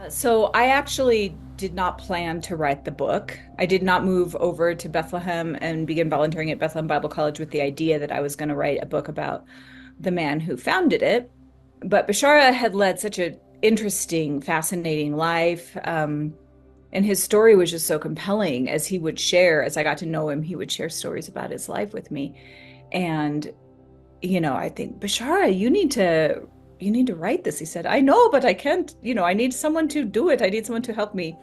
So I actually did not plan to write the book. I did not move over to Bethlehem and begin volunteering at Bethlehem Bible College with the idea that I was going to write a book about the man who founded it. But Bishara had led such an interesting, fascinating life. And his story was just so compelling as he would share, as I got to know him, he would share stories about his life with me. And I think, Bashara, you need to write this. He said, I know, but I can't, I need someone to do it. I need someone to help me.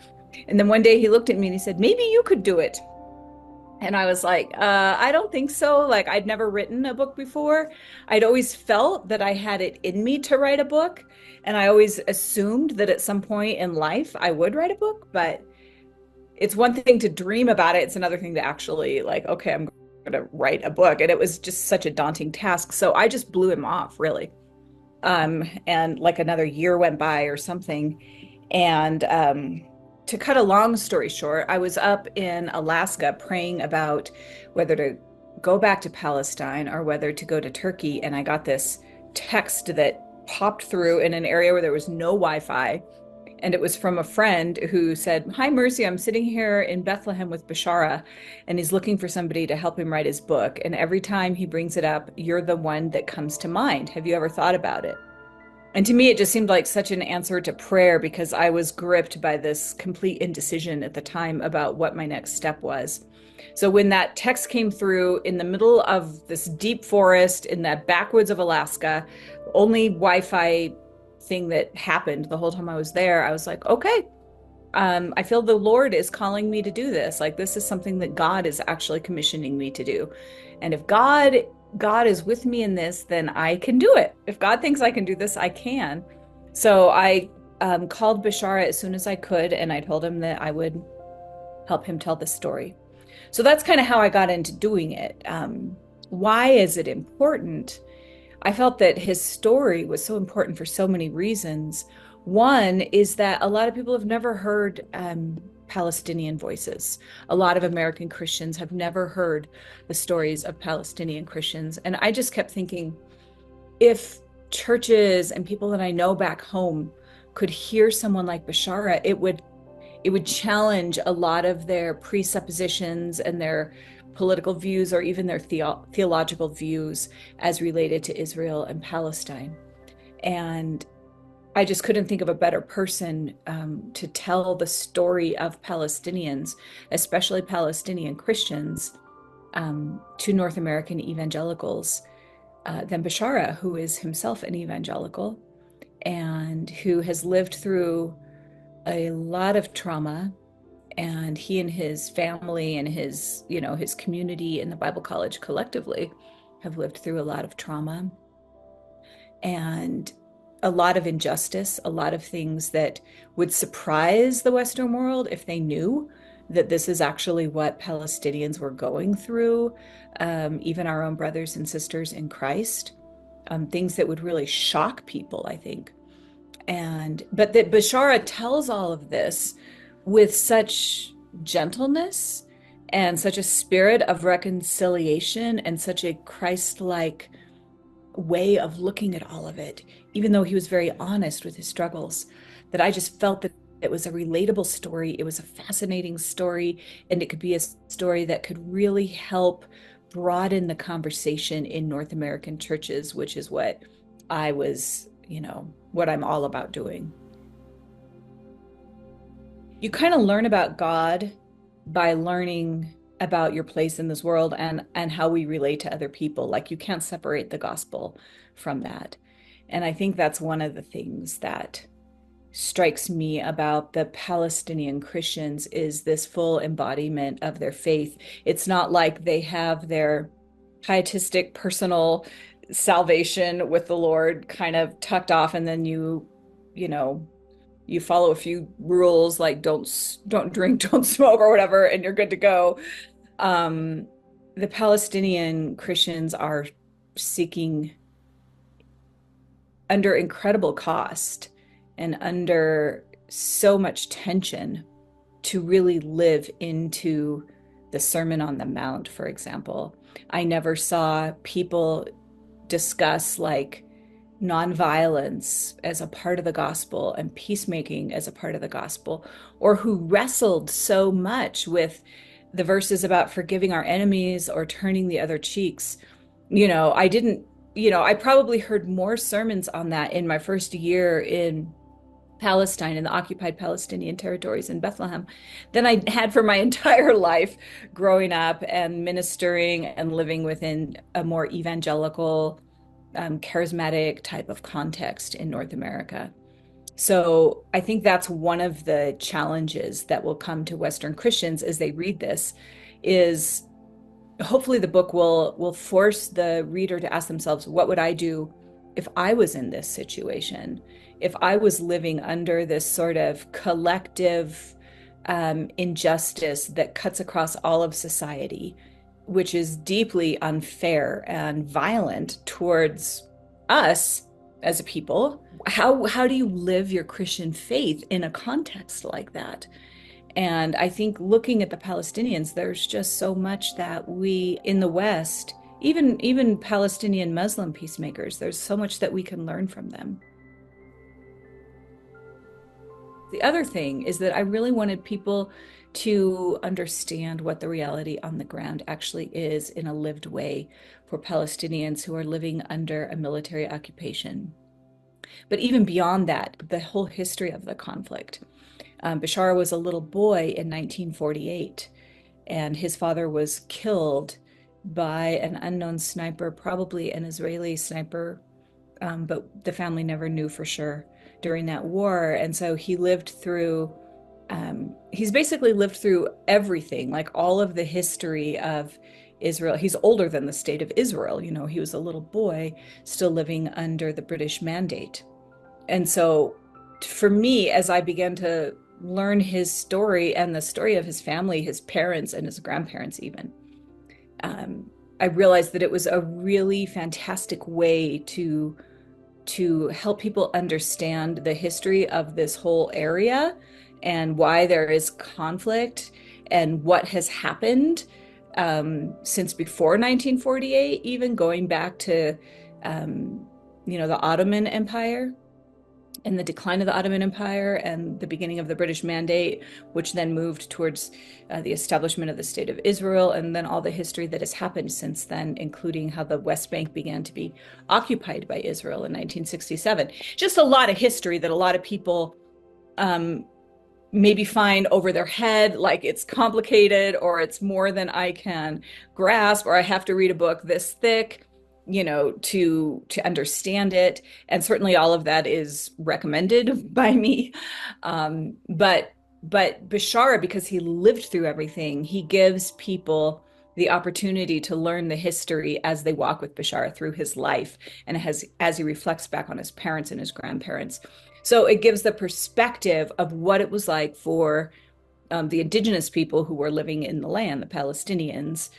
And then one day he looked at me and he said, maybe you could do it. And I was like, I don't think so. Like, I'd never written a book before. I'd always felt that I had it in me to write a book. And I always assumed that at some point in life I would write a book, but it's one thing to dream about it. It's another thing to actually like, okay, I'm going to write a book. And it was just such a daunting task. So I just blew him off, really. And like another year went by or something. And to cut a long story short, I was up in Alaska praying about whether to go back to Palestine or whether to go to Turkey. And I got this text that popped through in an area where there was no Wi-Fi. And it was from a friend who said, Hi, Mercy, I'm sitting here in Bethlehem with Bishara, and he's looking for somebody to help him write his book. And every time he brings it up, you're the one that comes to mind. Have you ever thought about it? And to me, it just seemed like such an answer to prayer because I was gripped by this complete indecision at the time about what my next step was. So when that text came through in the middle of this deep forest in that backwoods of Alaska, only Wi-Fi thing that happened the whole time I was there, I was like, okay, I feel the Lord is calling me to do this. Like this is something that God is actually commissioning me to do. And if God is with me in this, then I can do it. If God thinks I can do this, I can. So I called Bishara as soon as I could, and I told him that I would help him tell the story. So that's kind of how I got into doing it. Why is it important? I felt that his story was so important for so many reasons. One is that a lot of people have never heard Palestinian voices. A lot of American Christians have never heard the stories of Palestinian Christians. And I just kept thinking, if churches and people that I know back home could hear someone like Bashara, it would challenge a lot of their presuppositions and their political views or even their theological views as related to Israel and Palestine. And I just couldn't think of a better person to tell the story of Palestinians, especially Palestinian Christians, to North American evangelicals than Bashara, who is himself an evangelical and who has lived through a lot of trauma. And he and his family and his community in the Bible College collectively have lived through a lot of trauma and a lot of injustice, a lot of things that would surprise the Western world if they knew that this is actually what Palestinians were going through, even our own brothers and sisters in Christ, things that would really shock people, I think. But that Bashara tells all of this with such gentleness and such a spirit of reconciliation and such a Christ-like way of looking at all of it, even though he was very honest with his struggles, that I just felt that it was a relatable story. It was a fascinating story, and it could be a story that could really help broaden the conversation in North American churches, which is what I was, what I'm all about doing. You kind of learn about God by learning about your place in this world and how we relate to other people. Like you can't separate the gospel from that. And I think that's one of the things that strikes me about the Palestinian Christians is this full embodiment of their faith. It's not like they have their pietistic personal salvation with the Lord kind of tucked off and then you know, you follow a few rules like don't drink, don't smoke or whatever, and you're good to go. Um, the Palestinian Christians are seeking under incredible cost and under so much tension to really live into the Sermon on the Mount, for example. I never saw people discuss like nonviolence as a part of the gospel and peacemaking as a part of the gospel, or who wrestled so much with the verses about forgiving our enemies or turning the other cheeks. I didn't, I probably heard more sermons on that in my first year in Palestine, in the occupied Palestinian territories in Bethlehem, than I had for my entire life growing up and ministering and living within a more evangelical, charismatic type of context in North America. So I think that's one of the challenges that will come to Western Christians as they read this is hopefully the book will force the reader to ask themselves, what would I do if I was in this situation? If I was living under this sort of collective injustice that cuts across all of society, which is deeply unfair and violent towards us as a people. How do you live your Christian faith in a context like that? And I think looking at the Palestinians, there's just so much that we in the West, even Palestinian Muslim peacemakers, there's so much that we can learn from them. The other thing is that I really wanted people to understand what the reality on the ground actually is in a lived way for Palestinians who are living under a military occupation. But even beyond that, the whole history of the conflict. Bishara was a little boy in 1948, and his father was killed by an unknown sniper, probably an Israeli sniper, but the family never knew for sure during that war. And so he's basically lived through everything, like all of the history of Israel. He's older than the state of Israel. He was a little boy still living under the British mandate. And so for me, as I began to learn his story and the story of his family, his parents and his grandparents even, I realized that it was a really fantastic way to help people understand the history of this whole area and why there is conflict and what has happened since before 1948, even going back to the Ottoman Empire and the decline of the Ottoman Empire and the beginning of the British Mandate, which then moved towards the establishment of the State of Israel, and then all the history that has happened since then, including how the West Bank began to be occupied by Israel in 1967. Just a lot of history that a lot of people maybe find over their head, like it's complicated or it's more than I can grasp, or I have to read a book this thick to understand it. And certainly all of that is recommended by me. But Bishara, because he lived through everything, he gives people the opportunity to learn the history as they walk with Bishara through his life and as he reflects back on his parents and his grandparents. So it gives the perspective of what it was like for the indigenous people who were living in the land, the Palestinians,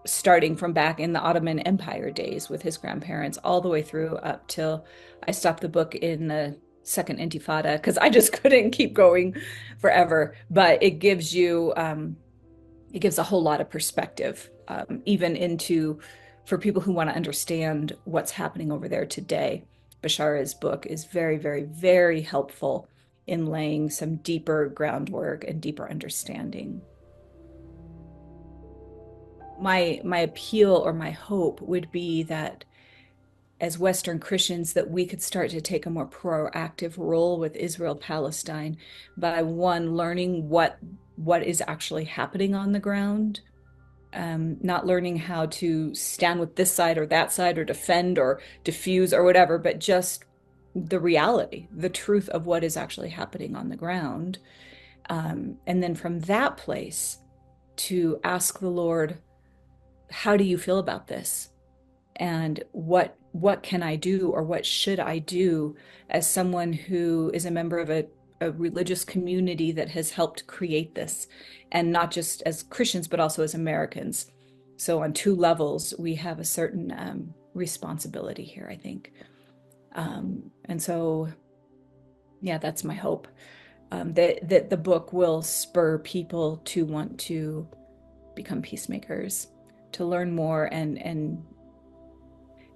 starting from back in the Ottoman Empire days with his grandparents all the way through up till I stopped the book in the Second Intifada because I just couldn't keep going forever. But it gives a whole lot of perspective, even for people who want to understand what's happening over there today. Bishara's book is very, very, very helpful in laying some deeper groundwork and deeper understanding. My appeal or my hope would be that as Western Christians that we could start to take a more proactive role with Israel-Palestine by one, learning what is actually happening on the ground, not learning how to stand with this side or that side or defend or diffuse or whatever, but just the reality, the truth of what is actually happening on the ground. And then from that place to ask the Lord, how do you feel about this? And what can I do, or what should I do as someone who is a member of a religious community that has helped create this, and not just as Christians, but also as Americans. So on two levels, we have a certain responsibility here, I think. And so, yeah, that's my hope, that the book will spur people to want to become peacemakers, to learn more and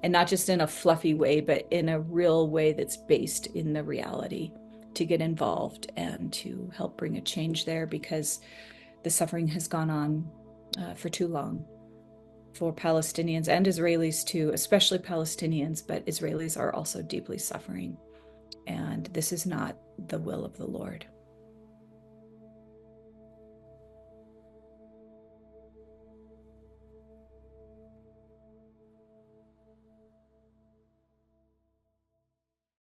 and not just in a fluffy way, but in a real way that's based in the reality, to get involved and to help bring a change there, because the suffering has gone on for too long for Palestinians and Israelis too, especially Palestinians, but Israelis are also deeply suffering. And this is not the will of the Lord.